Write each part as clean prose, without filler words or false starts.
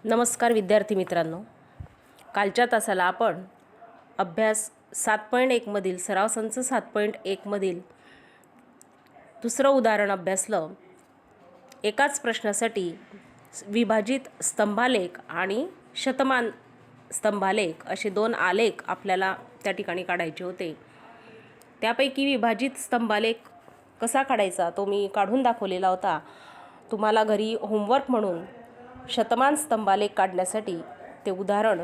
नमस्कार विद्यार्थी मित्रांनो, कालच्या तासाला आपण अभ्यास 7.1 मधील सराव संच 7.1 मधील दुसरं उदाहरण अभ्यासलं। एकाच प्रश्नासाठी विभाजित स्तंभालेख आणि शतमान स्तंभालेख असे दोन आलेख आपल्याला त्या ठिकाणी काढायचे होते। त्यापैकी विभाजित स्तंभालेख कसा काढायचा तो मी काढून दाखवलेला होता। तुम्हाला घरी होमवर्क म्हणून शतमान स्तंभालेख काढण्यासाठी ते उदाहरण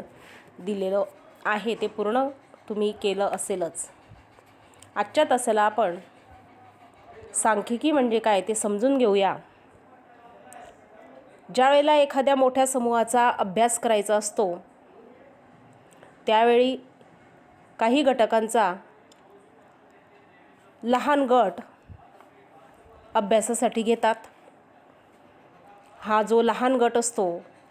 दिलेलं आहे, ते पूर्ण तुम्ही केलं असेलच। आजच्या तासाला आपण सांख्यिकी म्हणजे काय ते समजून घेऊया। ज्या वेळेला एखाद्या मोठ्या समूहाचा अभ्यास करायचा असतो त्यावेळी काही घटकांचा लहान गट अभ्यासासाठी घेतात। हा जो लहान गट असतो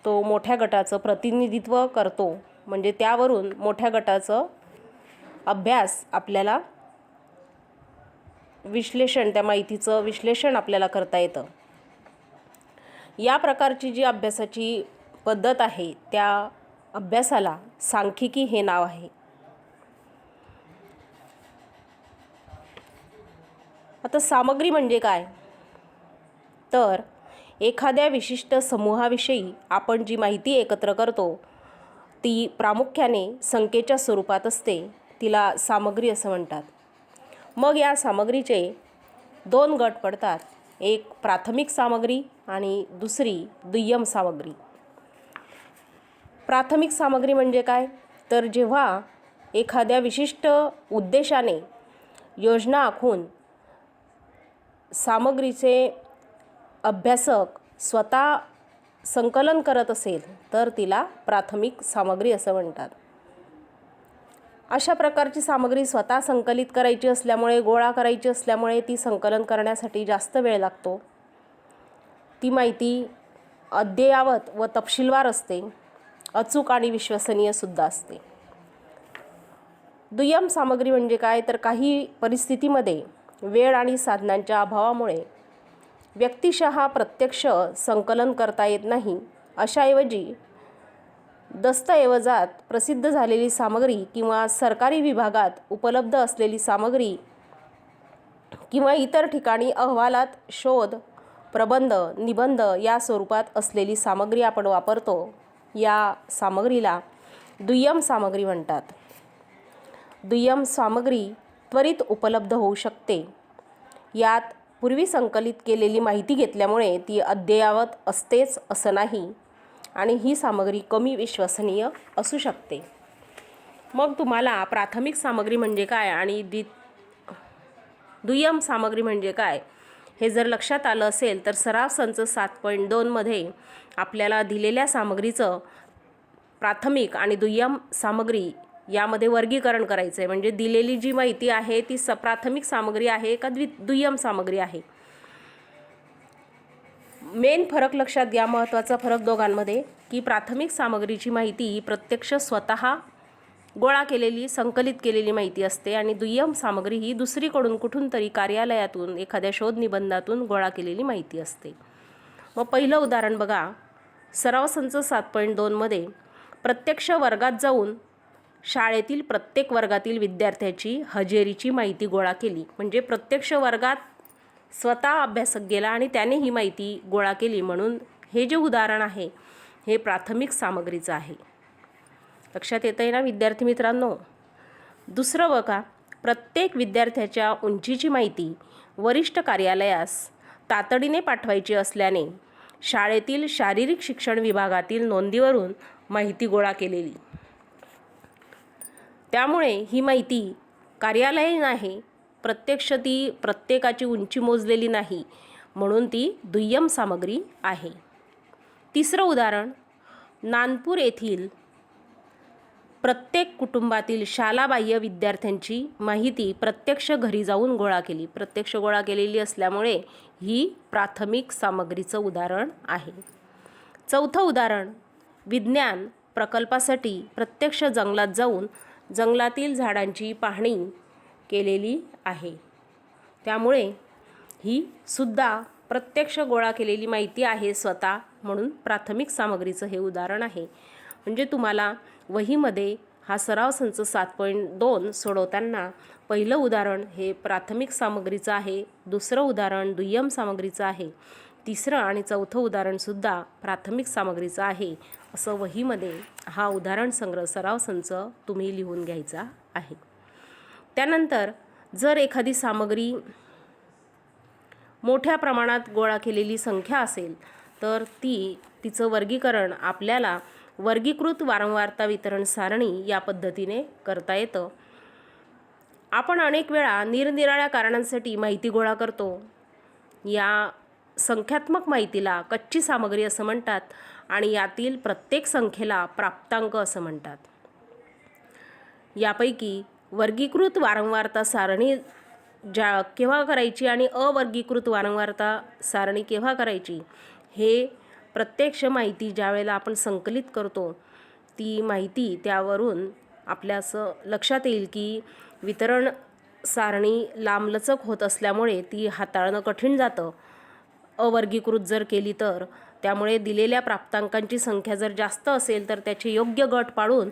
तो मोठ्या गटाचं प्रतिनिधित्व करतो, म्हणजे त्यावरून मोठ्या गटाचं अभ्यास आपल्याला विश्लेषण, त्या माहितीचं विश्लेषण आपल्याला करता येतं। या प्रकारची जी अभ्यासाची पद्धत आहे त्या अभ्यासाला सांख्यिकी हे नाव आहे। आता सामग्री म्हणजे काय, तर एखाद्या विशिष्ट समूहाविषयी आपण जी माहिती एकत्र करतो ती प्रामुख्याने संख्येच्या स्वरूपात असते, तिला सामग्री असं म्हणतात। मग या सामग्रीचे दोन गट पडतात, एक प्राथमिक सामग्री आणि दुसरी दुय्यम सामग्री। प्राथमिक सामग्री म्हणजे काय, तर जेव्हा एखाद्या विशिष्ट उद्देशाने योजना आखून सामग्रीचे अभ्यासक स्वतः संकलन करत असेल तर तिला प्राथमिक सामग्री असं म्हणतात। अशा प्रकारची सामग्री स्वतः संकलित करायची असल्यामुळे, गोळा करायची असल्यामुळे ती संकलन करण्यासाठी जास्त वेळ लागतो। ती माहिती अद्ययावत व तपशीलवार असते, अचूक आणि विश्वसनीय सुद्धा असते। दुय्यम सामग्री म्हणजे काय, तर काही परिस्थितीमध्ये वेळ आणि साधनांच्या अभावामुळे व्यक्तिशः प्रत्यक्ष संकलन करता येत नाही, अशाऐवजी दस्तऐवजात प्रसिद्ध झालेली सामग्री किंवा सरकारी विभागात उपलब्ध असलेली सामग्री किंवा इतर ठिकाणी अहवालात शोध, प्रबंध, निबंध या स्वरूपात असलेली सामग्री आपण वापरतो। या सामग्रीला दुय्यम सामग्री म्हणतात। दुय्यम सामग्री त्वरित उपलब्ध होऊ शकते। यात पूर्वी संकलित केलेली माहिती घेतल्यामुळे ती अद्ययावत असतेच असं नाही, आणि ही सामग्री कमी विश्वसनीय असू शकते। मग तुम्हाला प्राथमिक सामग्री म्हणजे काय आणि दुय्यम सामग्री म्हणजे काय हे जर लक्षात आलं असेल तर सराव संच 7.2 मध्ये आपल्याला दिलेल्या सामग्रीचं प्राथमिक आणि दुय्यम सामग्री यामध्ये वर्गीकरण करायचं आहे। म्हणजे दिलेली जी माहिती आहे ती प्राथमिक सामग्री आहे का दुय्यम सामग्री आहे। मेन फरक लक्षात घ्या, महत्त्वाचा फरक दोघांमध्ये, की प्राथमिक सामग्रीची माहिती ही प्रत्यक्ष स्वतः गोळा केलेली, संकलित केलेली माहिती असते, आणि दुय्यम सामग्री ही दुसरीकडून कुठून तरी कार्यालयातून, एखाद्या शोध निबंधातून गोळा केलेली माहिती असते। मग पहिलं उदाहरण बघा, सराव संच 7.2 मध्ये प्रत्यक्ष वर्गात जाऊन शाळेतील प्रत्येक वर्गातील विद्यार्थ्याची हजेरीची माहिती गोळा केली। म्हणजे प्रत्यक्ष वर्गात स्वतः अभ्यासक गेला आणि त्याने ही माहिती गोळा केली, म्हणून हे जे उदाहरण आहे हे प्राथमिक सामग्रीचं आहे। लक्षात येतंय ना विद्यार्थी मित्रांनो। दुसरं बघा, प्रत्येक विद्यार्थ्याच्या उंचीची माहिती वरिष्ठ कार्यालयास तातडीने पाठवायची असल्याने शाळेतील शारीरिक शिक्षण विभागातील नोंदीवरून माहिती गोळा केलेली। त्यामुळे ही माहिती कार्यालयीन आहे, प्रत्यक्ष ती प्रत्येकाची उंची मोजलेली नाही, म्हणून ती दुय्यम सामग्री आहे। तिसरं उदाहरण, नानपूर येथील प्रत्येक कुटुंबातील शालाबाह्य विद्यार्थ्यांची माहिती प्रत्यक्ष घरी जाऊन गोळा केली। प्रत्यक्ष गोळा केलेली असल्यामुळे ही प्राथमिक सामग्रीचं उदाहरण आहे। चौथं उदाहरण, विज्ञान प्रकल्पासाठी प्रत्यक्ष जंगलात जाऊन जंगलातील झाडांची पाहणी केलेली आहे, त्यामुळे ही सुद्धा प्रत्यक्ष गोळा केलेली माहिती आहे स्वतः, म्हणून प्राथमिक सामग्रीचं हे उदाहरण आहे. म्हणजे तुम्हाला वहीमध्ये हा सराव संच 7.2 सोडवताना पहिलं उदाहरण हे प्राथमिक सामग्रीचं आहे, दुसरं उदाहरण दुय्यम सामग्रीचं आहे, तिसरं आणि चौथं उदाहरणसुद्धा प्राथमिक सामग्रीचं आहे. असं वहीमध्ये हा उदाहरण संग्रह सराव संच तुम्ही लिहून घ्यायचा आहे. त्यानंतर जर एखादी सामग्री मोठ्या प्रमाणात गोळा केलेली संख्या असेल तर तिचं वर्गीकरण आपल्याला वर्गीकृत वारंवारता वितरण सारणी या पद्धतीने करता येतं. आपण अनेक वेळा निरनिराळ्या कारणांसाठी माहिती गोळा करतो. या संख्यात्मक माहितीला कच्ची सामग्री असं म्हणतात आणि यातील प्रत्येक संख्येला प्राप्तांक असं म्हणतात. यापैकी वर्गीकृत वारंवारता सारणी केव्हा करायची आणि अवर्गीकृत वारंवारता सारणी केव्हा करायची हे प्रत्यक्ष माहिती ज्यावेळेला आपण संकलित करतो ती माहिती त्यावरून आपल्या असं लक्षात येईल की वितरण सारणी लांबलचक होत असल्यामुळे ती हाताळणं कठीण जातं अवर्गीकृत जर केली तर. त्यामुळे दिलेल्या प्राप्तांकांची संख्या जर जास्त असेल तर त्याचे योग्य गट पाडून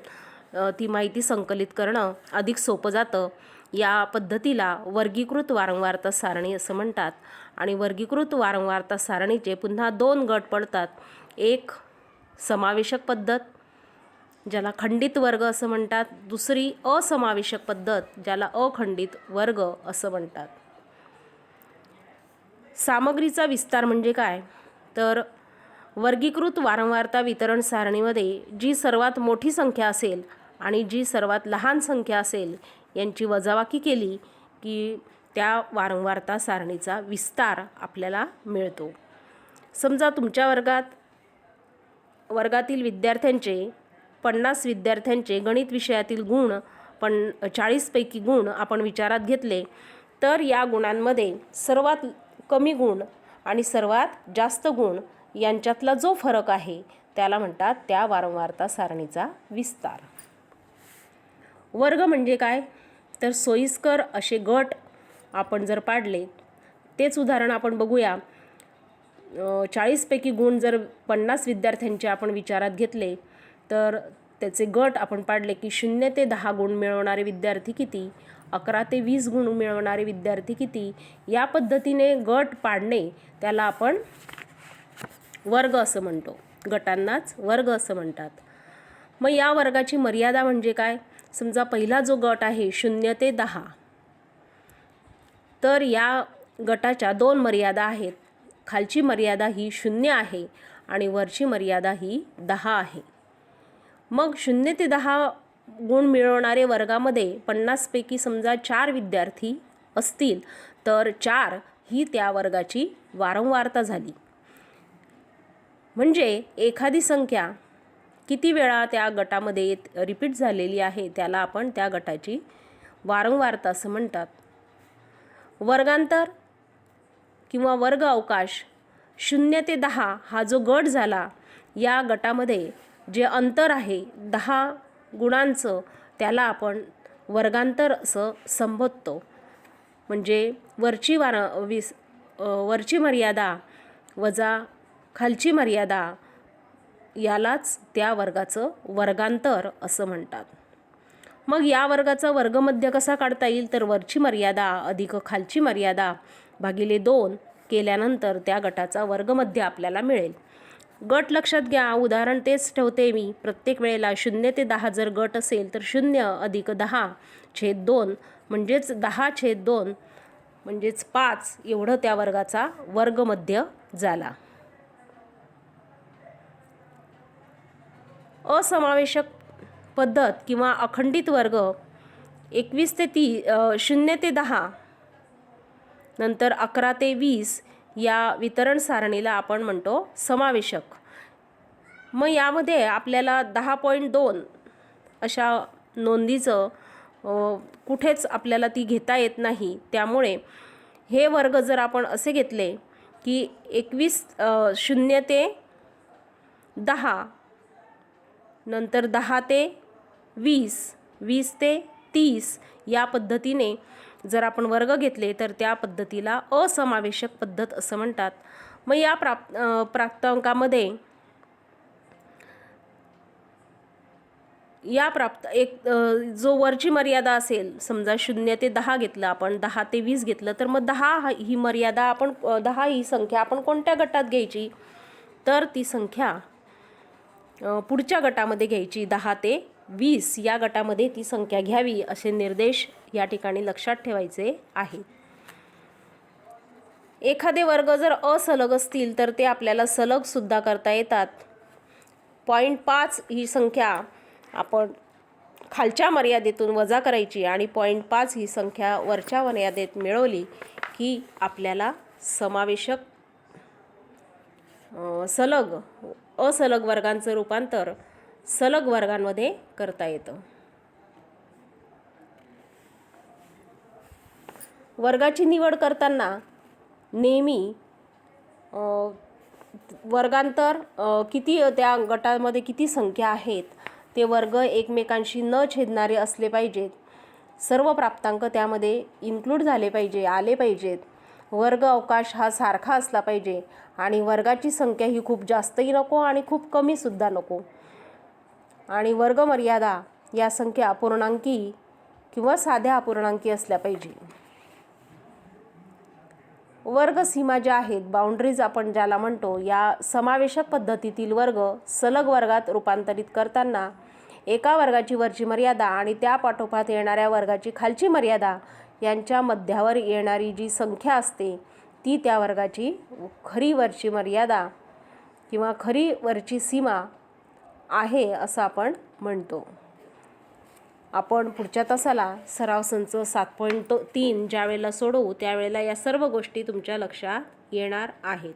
ती माहिती संकलित करणं अधिक सोपं जातं. या पद्धतीला वर्गीकृत वारंवारता सारणी असं म्हणतात. आणि वर्गीकृत वारंवारता सारणीचे पुन्हा 2 गट पडतात. एक समावेशक पद्धत ज्याला खंडित वर्ग असं म्हणतात, दुसरी असमावेशक पद्धत ज्याला अखंडित वर्ग असं म्हणतात. सामग्रीचा विस्तार म्हणजे काय तर वर्गीकृत वारंवारता वितरण सारणीमध्ये जी सर्वात मोठी संख्या असेल आणि जी सर्वात लहान संख्या असेल यांची वजाबाकी केली की त्या वारंवारता सारणीचा विस्तार आपल्याला मिळतो. समजा तुमच्या वर्गातील विद्यार्थ्यांचे 50 विद्यार्थ्यांचे गणित विषयातील गुण 40 पैकी गुण आपण विचारात घेतले तर या गुणांमध्ये सर्वात कमी गुण आणि सर्वात जास्त गुण यांच्यातला जो फरक आहे त्याला म्हणतात त्या वारंवारता सारणीचा विस्तार. वर्ग म्हणजे काय तर सोयीस्कर असे गट आपण जर पाडले तेच उदाहरण आपण बघूया. 40 पैकी गुण जर 50 विद्यार्थ्यांचे आपण विचारात घेतले तर त्याचे गट आपण पाडले की 0 ते 10 गुण मिळवणारे विद्यार्थी किती, 11 ते 20 गुण मिळवणारे विद्यार्थी किती, या पद्धतीने गट पाडणे त्याला आपण वर्ग असं म्हणतो. गटांनाच वर्ग असं म्हणतात. मग या वर्गाची मर्यादा म्हणजे काय समजा पहिला जो गट आहे 0 ते 10 तर या गटाच्या 2 मर्यादा आहेत. खालची मर्यादा ही 0 आहे आणि वरची मर्यादा ही 10 आहे. मग 0 ते 10 गुण मिळवणारे वर्गामध्ये 50 पैकी समजा 4 विद्यार्थी असतील तर 4 ही त्या वर्गाची वारंवारता झाली. म्हणजे एखादी संख्या किती वेळा त्या गटामध्ये रिपीट झालेली आहे त्याला आपण त्या गटाची वारंवारता असं म्हणतात. वर्गांतर किंवा वर्ग अवकाश 0 ते 10 हा जो गट झाला या गटामध्ये जे अंतर आहे 10 गुणांचं त्याला आपण वर्गांतर असं संबोधतो. म्हणजे वरची मर्यादा वजा खालची मर्यादा यालाच त्या वर्गाचं वर्गांतर असं म्हणतात. मग या वर्गाचा वर्गमध्य कसा काढता येईल तर वरची मर्यादा अधिक खालची मर्यादा भागिले 2 केल्यानंतर त्या गटाचा वर्गमध्य आपल्याला मिळेल. गट लक्षात घ्या. उदाहरण तेच ठेवते मी. प्रत्येक वेळेला 0 ते 10 जर गट असेल तर 0 अधिक 10/2 म्हणजेच 10/2 म्हणजेच 5 एवढं त्या वर्गाचा वर्गमध्य झाला. असमावेशक पद्धत किंवा अखंडित वर्ग 0 ते 10 नंतर 11 ते 20 या वितरण सारणीला आपण म्हणतो समावेशक. मग यामध्ये आपल्याला 10.2 अशा नोंदीचं कुठेच आपल्याला ती घेता येत नाही. त्यामुळे हे वर्ग जर आपण असे घेतले की 0 ते 10 नंतर 10 ते 20, 20 ते 30 या पद्धतीने जर आपण वर्ग घेतले तर त्या पद्धतीला असमावेशक पद्धत असं म्हणतात. मग या प्राप्तांकामध्ये जो वरची मर्यादा असेल, समजा 0 ते 10 घेतलं आपण, 10 ते 20 घेतलं, तर मग 10 ही मर्यादा आपण 10 ही संख्या आपण कोणत्या गटात घ्यायची, तर ती संख्या पुढच्या गटामध्ये घ्यायची. 10 ते 20 या गटामध्ये ती संख्या घ्यावी असे निर्देश या ठिकाणी लक्षात ठेवायचे आहे. एखादे वर्ग जर असलग असतील तर ते आपल्याला सलग सुद्धा करता येतात. 0.5 ही संख्या आपण खालच्या मर्यादेतून वजा करायची आणि 0.5 ही संख्या वरच्या मर्यादेत मिळवली की आपल्याला समावेशक असलग वर्गांचं रूपांतर सलग वर्गांमध्ये करता येतं. वर्गाची निवड करताना नेहमी वर्गांतर किती, त्या गटामध्ये किती संख्या आहेत, ते वर्ग एकमेकांशी न छेदणारे असले पाहिजेत. सर्व प्राप्तांक त्यामध्ये इन्क्लूड झाले पाहिजे, आले पाहिजेत. वर्ग अवकाश हा सारखा असला पाहिजे आणि वर्गाची संख्या ही खूप जास्तही नको आणि खूप कमीसुद्धा नको. आणि वर्ग मर्यादा या संख्या अपूर्णांकी किंवा साध्या अपूर्णांकी असल्या पाहिजे. वर्ग सीमा ज्या आहेत, बाउंड्रीज आपण ज्याला म्हणतो, या समावेशक पद्धतीतील वर्ग सलग वर्गात रूपांतरित करताना एका वर्गाची वरची मर्यादा आणि त्या पाठोपाठ येणाऱ्या वर्गाची खालची मर्यादा यांच्या मध्यावर येणारी जी संख्या असते ती त्या वर्गाची खरी वरची मर्यादा किंवा खरी वरची सीमा आहे असं आपण म्हणतो. आपण पुढच्या तासाला सराव संच 7.3 ज्यावेळेला सोडवू त्यावेळेला या सर्व गोष्टी तुमच्या लक्षात येणार आहेत.